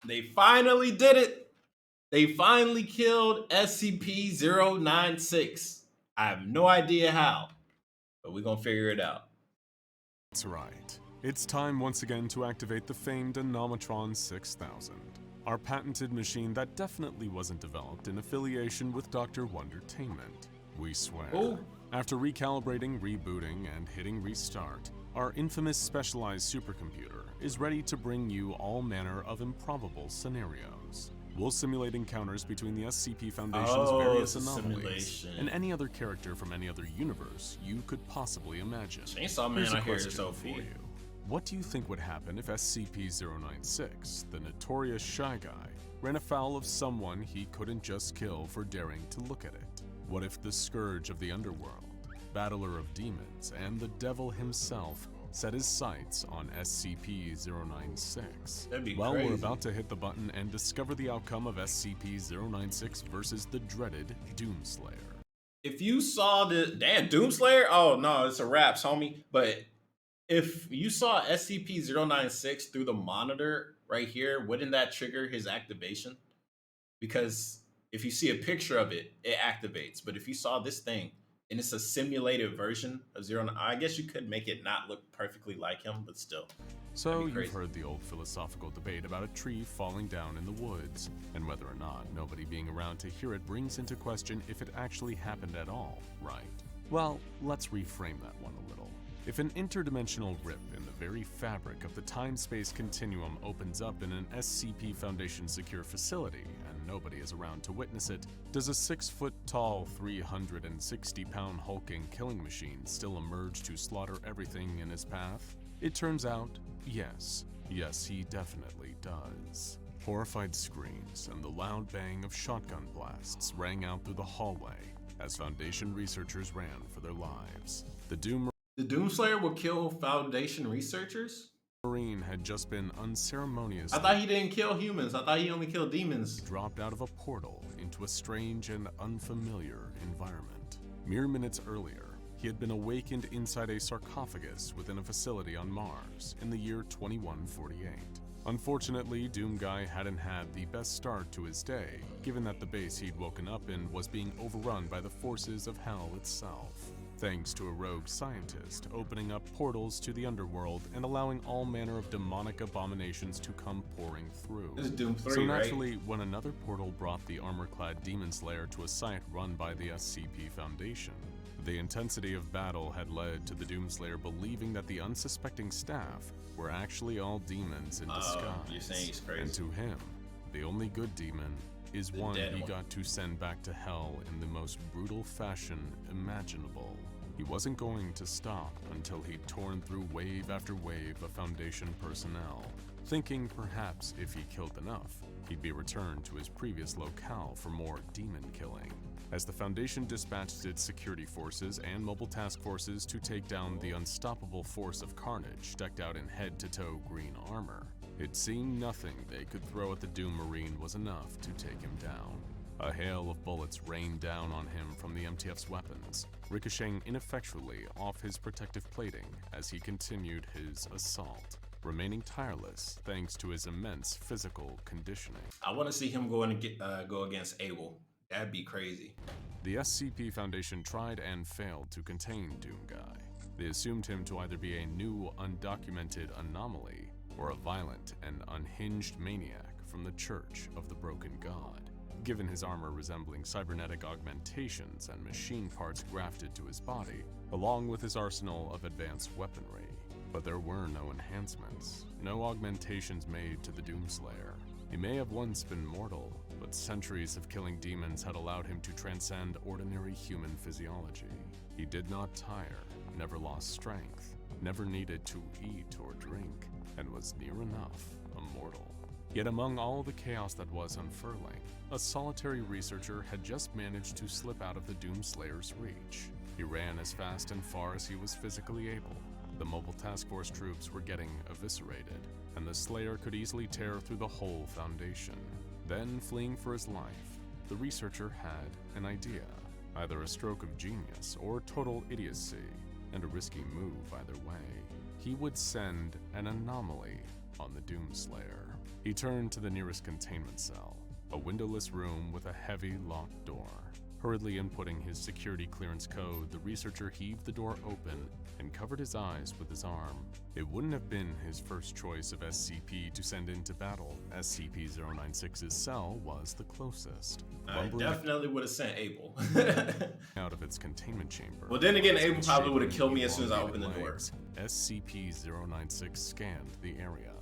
They finally did it. They finally killed SCP-096. I have no idea how, but we're gonna figure it out. That's right. It's time once again to activate the famed Anomatron 6000, our patented machine that definitely wasn't developed in affiliation with Dr. Wondertainment. We swear. Oh. After recalibrating, rebooting, and hitting restart, our infamous specialized supercomputer is ready to bring you all manner of improbable scenarios. We'll simulate encounters between the SCP Foundation's various anomalies and any other character from any other universe you could possibly imagine. Chainsaw Man, I hear it's OP. What do you think would happen if SCP-096, the notorious Shy Guy, ran afoul of someone he couldn't just kill for daring to look at it? What if the Scourge of the Underworld, Battler of Demons, and the Devil himself set his sights on SCP-096? That'd be well, crazy. We're about to hit the button and discover the outcome of SCP-096 versus the dreaded Doomslayer. If you saw the damn Doomslayer, oh no, it's a wraps, homie. But if you saw SCP-096 through the monitor right here, wouldn't that trigger his activation? Because if you see a picture of it, it activates. But if you saw this thing and it's a simulated version of 09, I guess you could make it not look perfectly like him, but still. So you've heard the old philosophical debate about a tree falling down in the woods, and whether or not nobody being around to hear it brings into question if it actually happened at all, right? Well, let's reframe that one a little. If an interdimensional rip in the very fabric of the time-space continuum opens up in an SCP Foundation secure facility and nobody is around to witness it, does a 6-foot-tall, 360-pound hulking killing machine still emerge to slaughter everything in his path? It turns out, yes. Yes, he definitely does. Horrified screams and the loud bang of shotgun blasts rang out through the hallway as Foundation researchers ran for their lives. The Doomslayer will kill Foundation researchers? Marine had just been unceremoniously— I thought he didn't kill humans. I thought he only killed demons. Dropped out of a portal into a strange and unfamiliar environment. Mere minutes earlier, he had been awakened inside a sarcophagus within a facility on Mars in the year 2148. Unfortunately, Doomguy hadn't had the best start to his day, given that the base he'd woken up in was being overrun by the forces of hell itself. Thanks to a rogue scientist opening up portals to the underworld and allowing all manner of demonic abominations to come pouring through. This is Doom 3, so naturally, right? When another portal brought the armor-clad Demon Slayer to a site run by the SCP Foundation, the intensity of battle had led to the Doomslayer believing that the unsuspecting staff were actually all demons in disguise. You're saying he's crazy. And to him, the only good demon is one he got to send back to hell in the most brutal fashion imaginable. He wasn't going to stop until he'd torn through wave after wave of Foundation personnel, thinking perhaps if he killed enough, he'd be returned to his previous locale for more demon killing. As the Foundation dispatched its security forces and mobile task forces to take down the unstoppable force of carnage decked out in head-to-toe green armor, it seemed nothing they could throw at the Doom Marine was enough to take him down. A hail of bullets rained down on him from the MTF's weapons, ricocheting ineffectually off his protective plating as he continued his assault, remaining tireless thanks to his immense physical conditioning. I want to see him go against Abel. That'd be crazy. The SCP Foundation tried and failed to contain Doomguy. They assumed him to either be a new, undocumented anomaly or a violent and unhinged maniac from the Church of the Broken God, given his armor resembling cybernetic augmentations and machine parts grafted to his body, along with his arsenal of advanced weaponry. But there were no enhancements, no augmentations made to the Doomslayer. He may have once been mortal, but centuries of killing demons had allowed him to transcend ordinary human physiology. He did not tire, never lost strength, never needed to eat or drink, and was near enough immortal. Yet among all the chaos that was unfurling, a solitary researcher had just managed to slip out of the Doomslayer's reach. He ran as fast and far as he was physically able. The mobile task force troops were getting eviscerated, and the Slayer could easily tear through the whole Foundation. Then, fleeing for his life, the researcher had an idea, either a stroke of genius or total idiocy, and a risky move either way. He would send an anomaly on the Doomslayer. He turned to the nearest containment cell, a windowless room with a heavy locked door. Hurriedly inputting his security clearance code, the researcher heaved the door open and covered his eyes with his arm. It wouldn't have been his first choice of SCP to send into battle. SCP-096's cell was the closest. I definitely would have sent Abel. Out of its containment chamber. Well, then again, Abel probably would have killed me as soon as I opened the door. SCP-096 scanned the area.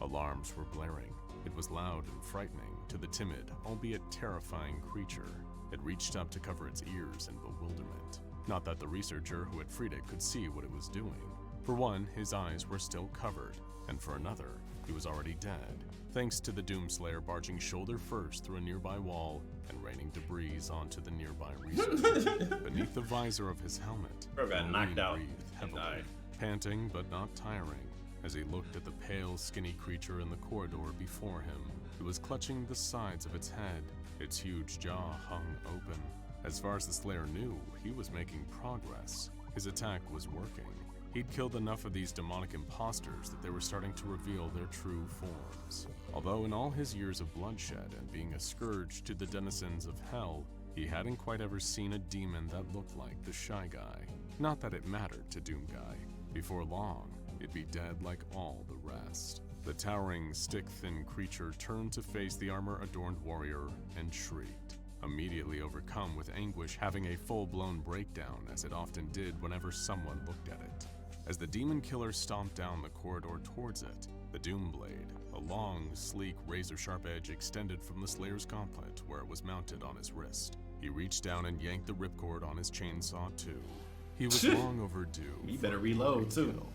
Alarms were blaring. It was loud and frightening to the timid, albeit terrifying creature. It reached up to cover its ears in bewilderment. Not that the researcher who had freed it could see what it was doing. For one, his eyes were still covered, and for another, he was already dead, thanks to the Doomslayer barging shoulder first through a nearby wall and raining debris onto the nearby researcher. Beneath the visor of his helmet, Bro got knocked out breathed and heavily, died. panting but not tiring, as he looked at the pale, skinny creature in the corridor before him. It was clutching the sides of its head. Its huge jaw hung open. As far as the Slayer knew, he was making progress. His attack was working. He'd killed enough of these demonic imposters that they were starting to reveal their true forms. Although in all his years of bloodshed and being a scourge to the denizens of hell, he hadn't quite ever seen a demon that looked like the Shy Guy. Not that it mattered to Doomguy. Before long, it'd be dead like all the rest. The towering, stick-thin creature turned to face the armor-adorned warrior and shrieked, immediately overcome with anguish, having a full-blown breakdown as it often did whenever someone looked at it. As the demon killer stomped down the corridor towards it, the Doomblade, a long, sleek, razor-sharp edge extended from the Slayer's gauntlet where it was mounted on his wrist. He reached down and yanked the ripcord on his chainsaw too. He was long overdue. You better reload too.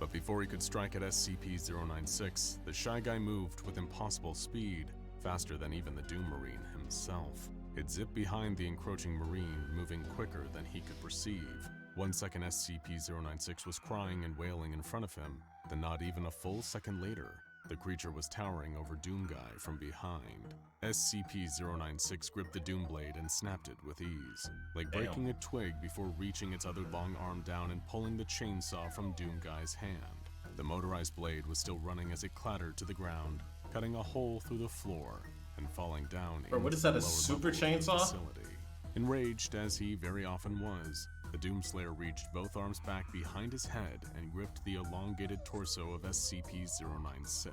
But before he could strike at SCP-096, the Shy Guy moved with impossible speed, faster than even the Doom Marine himself. It zipped behind the encroaching Marine, moving quicker than he could perceive. 1 second SCP-096 was crying and wailing in front of him, then not even a full second later, the creature was towering over Doomguy from behind. SCP-096 gripped the Doomblade and snapped it with ease, like breaking a twig before reaching its other long arm down and pulling the chainsaw from Doomguy's hand. The motorized blade was still running as it clattered to the ground, cutting a hole through the floor and falling down into what is that, the a lower super level of the chainsaw? facility. Enraged, as he very often was, the Doomslayer reached both arms back behind his head and gripped the elongated torso of SCP-096.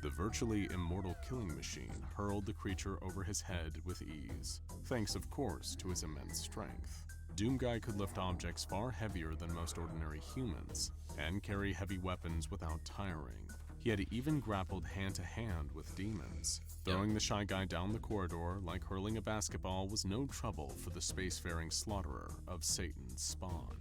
The virtually immortal killing machine hurled the creature over his head with ease, thanks of course to his immense strength. Doomguy could lift objects far heavier than most ordinary humans, and carry heavy weapons without tiring. He had even grappled hand-to-hand with demons. Throwing the Shy Guy down the corridor like hurling a basketball was no trouble for the spacefaring slaughterer of Satan's spawn.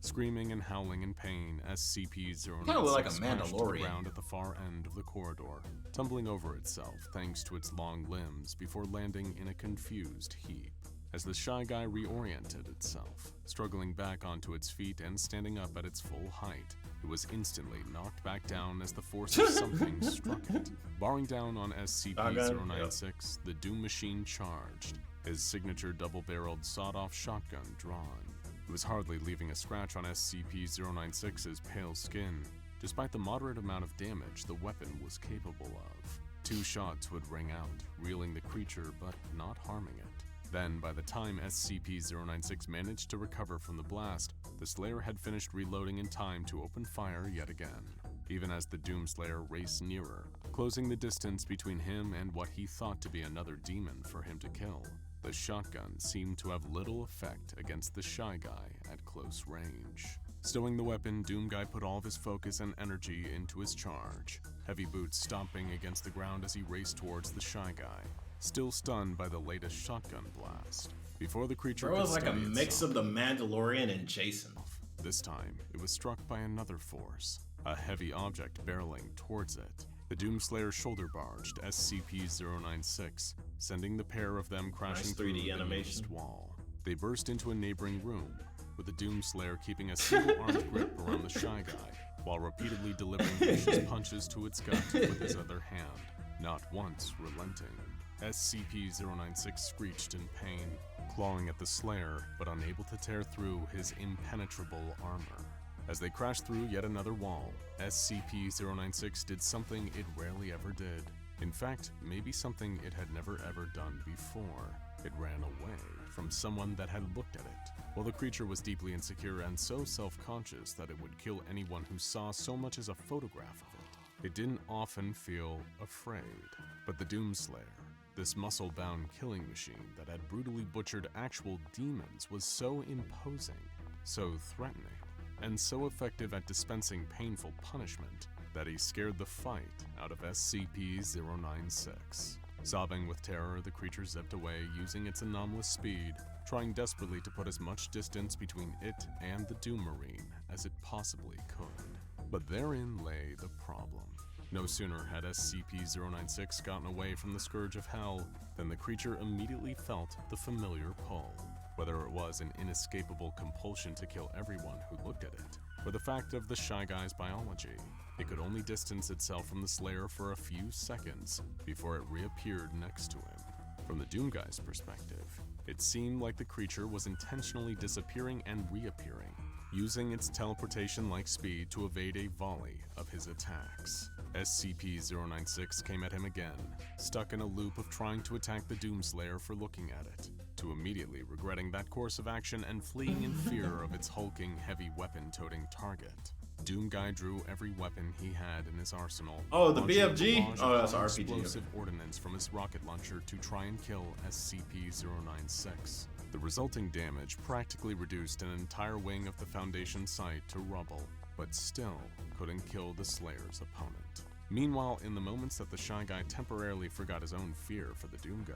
Screaming and howling in pain, SCP-096 Kinda look like a crashed to the Mandalorian. ground at the far end of the corridor, tumbling over itself thanks to its long limbs before landing in a confused heap. As the Shy Guy reoriented itself, struggling back onto its feet and standing up at its full height, it was instantly knocked back down as the force of something struck it. Barring down on SCP-096, the Doom Machine charged, his signature double-barreled sawed-off shotgun drawn. It was hardly leaving a scratch on SCP-096's pale skin, despite the moderate amount of damage the weapon was capable of. 2 shots would ring out, reeling the creature but not harming it. Then, by the time SCP-096 managed to recover from the blast, the Slayer had finished reloading in time to open fire yet again, even as the Doomslayer raced nearer, closing the distance between him and what he thought to be another demon for him to kill. The shotgun seemed to have little effect against the Shy Guy at close range. Stowing the weapon, Doomguy put all of his focus and energy into his charge, heavy boots stomping against the ground as he raced towards the Shy Guy, still stunned by the latest shotgun blast. Before the creature Bro, it was could like a steady mix itself, of the Mandalorian and Jason. this time, it was struck by another force, a heavy object barreling towards it. The Doomslayer shoulder barged SCP-096, sending the pair of them crashing Nice through 3D the animation. nearest wall. They burst into a neighboring room, with the Doomslayer keeping a single-armed grip around the Shy Guy, while repeatedly delivering vicious punches to its gut with his other hand, not once relenting. SCP-096 screeched in pain, clawing at the Slayer, but unable to tear through his impenetrable armor. As they crashed through yet another wall, SCP-096 did something it rarely ever did. In fact, maybe something it had never ever done before. It ran away from someone that had looked at it. While the creature was deeply insecure and so self-conscious that it would kill anyone who saw so much as a photograph of it didn't often feel afraid. But the Doomslayer, this muscle-bound killing machine that had brutally butchered actual demons, was so imposing, so threatening, and so effective at dispensing painful punishment that he scared the fight out of SCP-096. Sobbing with terror, the creature zipped away using its anomalous speed, trying desperately to put as much distance between it and the Doom Marine as it possibly could. But therein lay the problem. No sooner had SCP-096 gotten away from the Scourge of Hell than the creature immediately felt the familiar pull. Whether it was an inescapable compulsion to kill everyone who looked at it, or the fact of the Shy Guy's biology, it could only distance itself from the Slayer for a few seconds before it reappeared next to him. From the Doom Guy's perspective, it seemed like the creature was intentionally disappearing and reappearing, using its teleportation-like speed to evade a volley of his attacks. SCP-096 came at him again, stuck in a loop of trying to attack the Doomslayer for looking at it, to immediately regretting that course of action and fleeing in fear of its hulking, heavy weapon-toting target. Doom Guy drew every weapon he had in his arsenal. Oh, the BFG? Oh, that's RPG. Explosive ordnance from his rocket launcher to try and kill SCP-096. The resulting damage practically reduced an entire wing of the Foundation site to rubble, but still couldn't kill the Slayer's opponent. Meanwhile, in the moments that the Shy Guy temporarily forgot his own fear for the Doom Guy,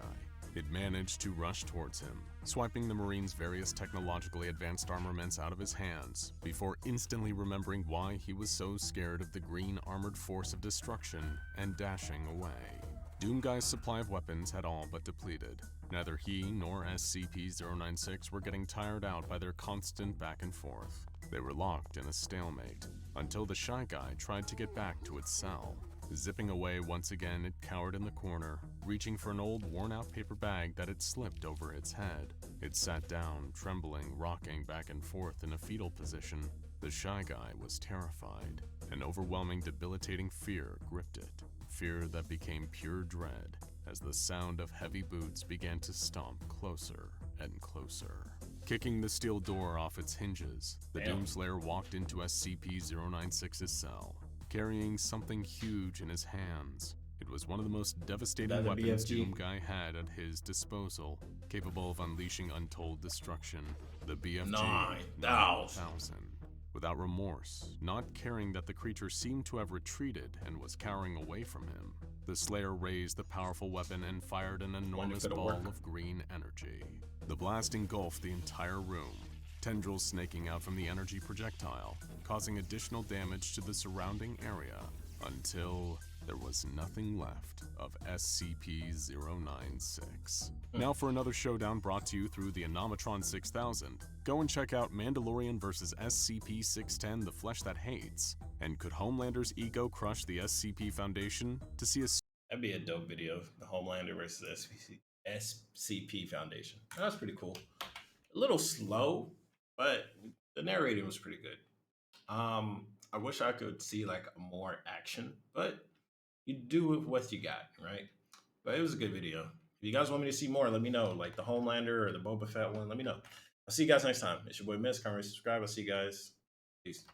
it managed to rush towards him, swiping the Marine's various technologically advanced armaments out of his hands, before instantly remembering why he was so scared of the green armored force of destruction and dashing away. Doom Guy's supply of weapons had all but depleted. Neither he nor SCP-096 were getting tired out by their constant back and forth. They were locked in a stalemate, until the Shy Guy tried to get back to its cell. Zipping away once again, it cowered in the corner, reaching for an old worn-out paper bag that had slipped over its head. It sat down, trembling, rocking back and forth in a fetal position. The Shy Guy was terrified. An overwhelming, debilitating fear gripped it. Fear that became pure dread as the sound of heavy boots began to stomp closer and closer. Kicking the steel door off its hinges, the Doomslayer walked into SCP-096's cell, carrying something huge in his hands. It was one of the most devastating weapons Doom Guy had at his disposal, capable of unleashing untold destruction. The BFG 9000. Without remorse, not caring that the creature seemed to have retreated and was cowering away from him, the Slayer raised the powerful weapon and fired an enormous ball of green energy. The blast engulfed the entire room, tendrils snaking out from the energy projectile, causing additional damage to the surrounding area until there was nothing left of SCP-096. Now for another showdown brought to you through the Anomatron 6000. Go and check out Mandalorian vs. SCP-610, The Flesh That Hates. And could Homelander's ego crush the SCP Foundation? To see a... That'd be a dope video, the Homelander versus SCP Foundation. That's pretty cool. A little slow, but the narrating was pretty good. I wish I could see like more action, but you do with what you got, right? But it was a good video. If you guys want me to see more, let me know. Like the Homelander or the Boba Fett one, let me know. I'll see you guys next time. It's your boy Miss. Comment, subscribe. I'll see you guys. Peace.